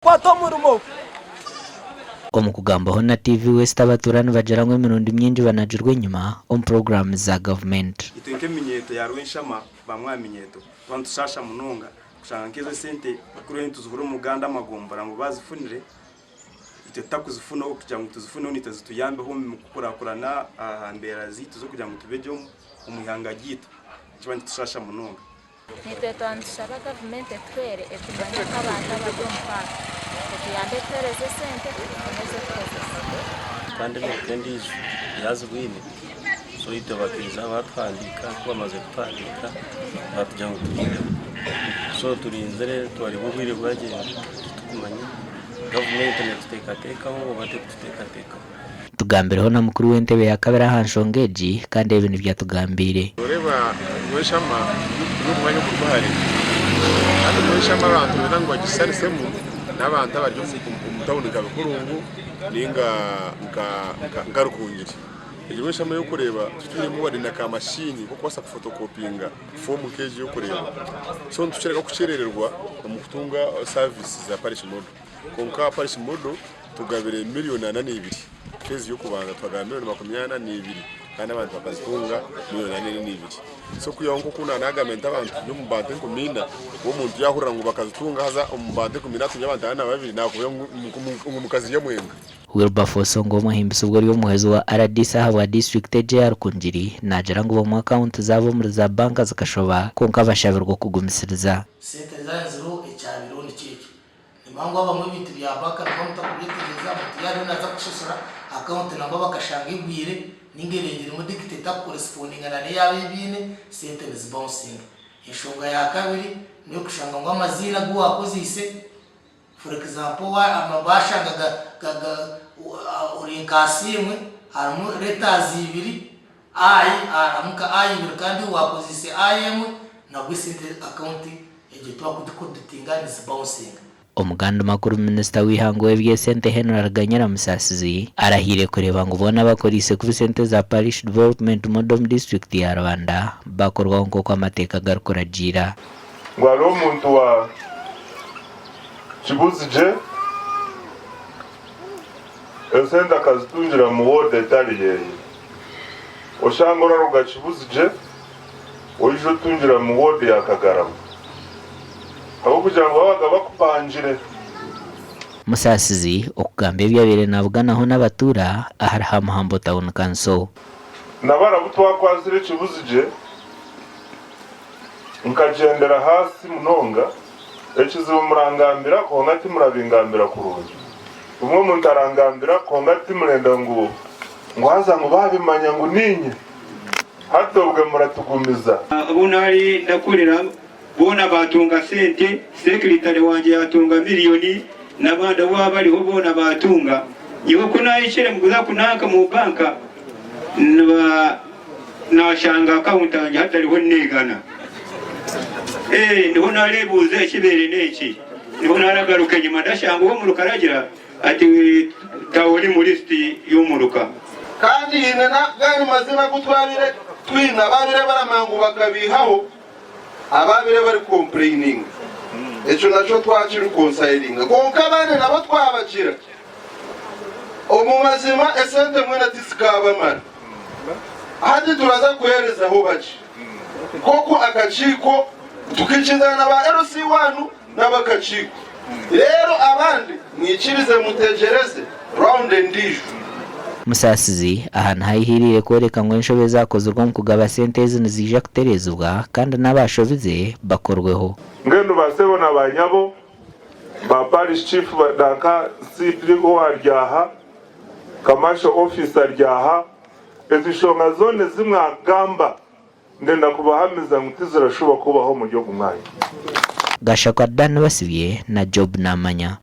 kwata murumo Omukugambaho na TV West abaturani bajarangwe emirundi myingi banajirwe nyuma program za government. Itenke minyeto ya Rwenshama bamwa minyeto bantushasha munonga kushanga nkizo sente kuri ntuzukuru muganda amagombara ngo bazifunire ite takuzifuna okugira ngo tuzifune ni tuzituyambe ho mu kukurakurana ahambera zitu zo kugira ngo tubeje umuyanga gito cyane tushasha munonga. Nitwe twandushaba government twere etubanya kabanda bajyo mpaka tuyambe twereze sente tukomeze twese kandi n'ekendi yazwine so ite bakiriza batwandika twamaze gutwandika batujya ngo tugire so turinzere twari bubwire bwagenda tukumanye government netuteka ho batekuteka tugambireho na mukuru w'entebe ya kabera hanshongeji kandi ibintu byatugambire ureba Rwenshama n'umwanya kurwari kandi Rwenshama abantu nango gisarisemu n'abantu abaryo mutawunika bikurungu ninga Rukungiri Rwenshama yo kureba turimo bari na ka machine ko kwasa kufotokopinga form keje yo kureba so ntucereka kucerererwa mu kutunga service za parish model konka parish model tugabire miliyoni 82 kezi yo kubanza twagamira 22 kandi abantu bakazitunga miliyoni 42 so kuyonko kuna nagamenta abantu yo mubante kumina wo muntu yahurira ngo bakazitunga haza umubante kumina tunyabanta na babiri nakuyo umukazi ya mwenga Wilberforce ngo muhimbise ubwo ryo muhezo wa RDC wa district ya Rukungiri najera ngo mu account zabo muri za banka zakashoba konka bashabirwa kugumisiriza sente zanziro icyabiro ni kiki impango abamwe bitu bya banka konta kubitegereza mutiyari naza kushusura account namba bakashanga igwire ningerengere mu dictator corresponding na yabibine sente is bouncing ishonga ya kabiri niyo kushanga ngo amazina gwo akozise for example amabashangaga orientation harimo letters ibiri amuka ibiri kandi wakozise im na gwisinte account ejitwa kudutinga is bouncing. Omuganda makuru minister w'ihango w'ebye sente Henry Araganyira Musasizi arahire kureba ngo bona bakorise ku sente za parish development model district ya Rwanda bakorwa ngo kwa mateka garukuragira ngo aro muntu wa kibuzije esenda kazitungira mu ward etaliye oshangora ruga kibuzije oyijo tungira mu ward ya Kagarama abo kugira ngo babaga bakupanjire Musasizi okugambe byabere nabuganaho n'abatura ahari Hamhambo Town Council nabara butwa kwazire kibuzije nkagendera hasi munonga ekizibu murangambira ko ngati murabingambira kurungi umwe muntu arangambira ko ngati murenda ngo haza ngo babimanya ngo ninye hatobwe muratugumiza abunari ndakurira bona batunga sente secretary wanje yatunga miliyoni nabanda wabali ho bona batunga yoko nayichere muguza kunaka mu banka na shanga account anje hatariho negana ndibona lebuze kibere neki ndibona aragaruka nyuma ndashanga wo murukaragira ati tawuri muri list y'umuruka kandi yinena gani mazina gutwarire twina babire baramangu bakabihaho ababire bari complaining echo nacho twakiri consiling konka bane nabo twabakira omumazima esente mwena tisikaba mara hadi turaza kuhereza ho bachi koko akachiko tukicizana ba LC1 n'abakachiko rero abandi mwikirize mutegereze round ndishu Musasizi ahantu hayihirire kwereka ngo inshobe zakozurwa mu kugaba sente zije kuterezwa kandi n'abashobize bakorweho ngendo basebona banyabo ba parish chief badaka CPO aryaha commercial officer aryaha ezishonga zone zimwagamba ndenda kubahamiza mutizira shuba kubaho mu gihugu mwayi Gashakwa Dan basibye na Job Namanya.